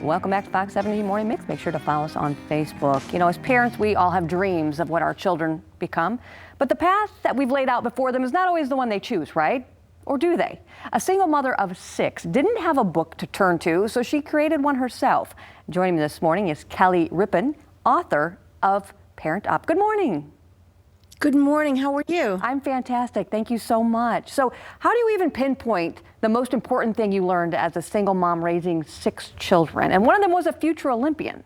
Welcome back to Fox 70 Morning Mix. Make sure to follow us on Facebook. You know, as parents, we all have dreams of what our children become, but the path that we've laid out before them is not always the one they choose, right? Or do they? A single mother of 6 didn't have a book to turn to, so she created one herself. Joining me this morning is Kelly Rippon, author of Parent Up. Good morning. Good morning. How are you? I'm fantastic. Thank you so much. So how do you even pinpoint the most important thing you learned as a single mom raising 6 children? And one of them was a future Olympian.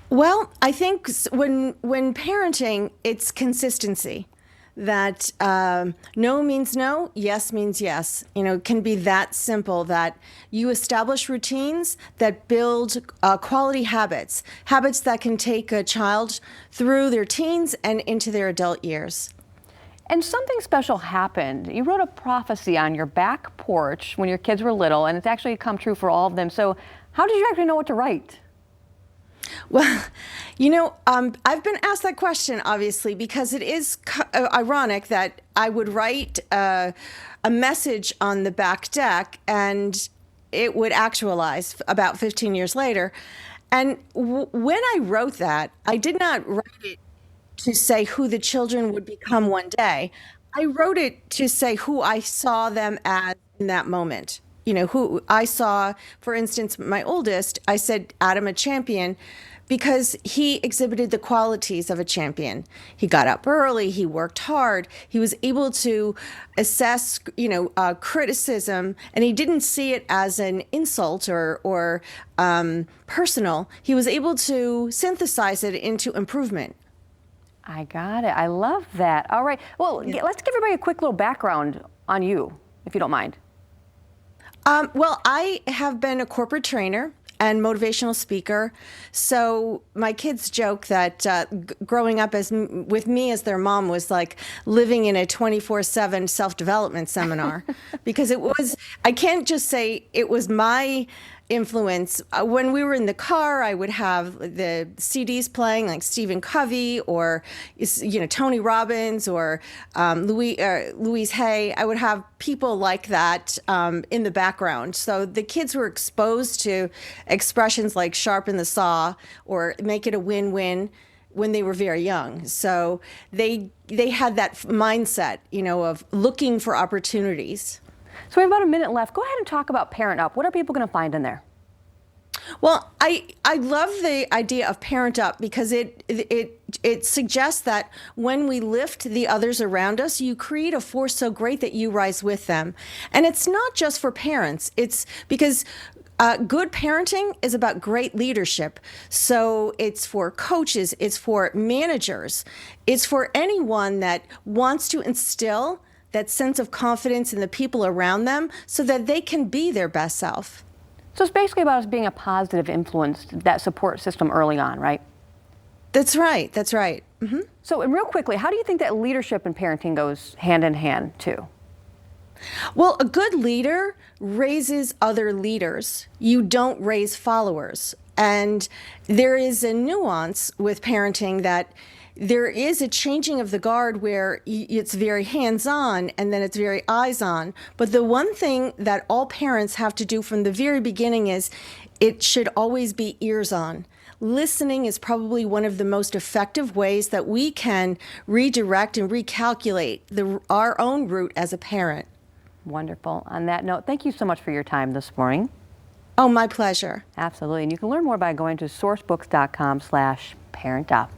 Well, I think when parenting, it's consistency. That no means no, yes means yes. You know, it can be that simple, that you establish routines that build quality habits that can take a child through their teens and into their adult years. And something special happened. You wrote a prophecy on your back porch when your kids were little, and it's actually come true for all of them. So how did you actually know what to write? Well, you know, I've been asked that question, obviously, because it is ironic that I would write a message on the back deck and it would actualize about 15 years later. And when I wrote that, I did not write it to say who the children would become one day. I wrote it to say who I saw them as in that moment. You know, who I saw, for instance, my oldest, I said, Adam, a champion, because he exhibited the qualities of a champion. He got up early, he worked hard, he was able to assess, criticism, and he didn't see it as an insult or personal. He was able to synthesize it into improvement. I got it. I love that. All right. Well, let's give everybody a quick little background on you, if you don't mind. Well, I have been a corporate trainer and motivational speaker. So my kids joke that growing up with me as their mom was like living in a 24/7 self-development seminar because I can't just say it was my influence. When we were in the car, I would have the CDs playing like Stephen Covey or, Tony Robbins or Louise Hay. I would have people like that in the background. So the kids were exposed to expressions like sharpen the saw or make it a win-win when they were very young. So they had that mindset, of looking for opportunities. So we have about a minute left. Go ahead and talk about Parent Up. What are people going to find in there? Well, I love the idea of Parent Up because it suggests that when we lift the others around us, you create a force so great that you rise with them. And it's not just for parents. It's because good parenting is about great leadership. So it's for coaches, it's for managers, it's for anyone that wants to instill that sense of confidence in the people around them so that they can be their best self. So it's basically about us being a positive influence, that support system early on, right? That's right. That's right. Mm-hmm. So, and real quickly, how do you think that leadership and parenting goes hand in hand, too? Well, a good leader raises other leaders. You don't raise followers. And there is a nuance with parenting that there is a changing of the guard where it's very hands-on and then it's very eyes-on. But the one thing that all parents have to do from the very beginning is it should always be ears-on. Listening is probably one of the most effective ways that we can redirect and recalculate our own route as a parent. Wonderful. On that note, thank you so much for your time this morning. Oh, my pleasure. Absolutely. And you can learn more by going to sourcebooks.com/parentup.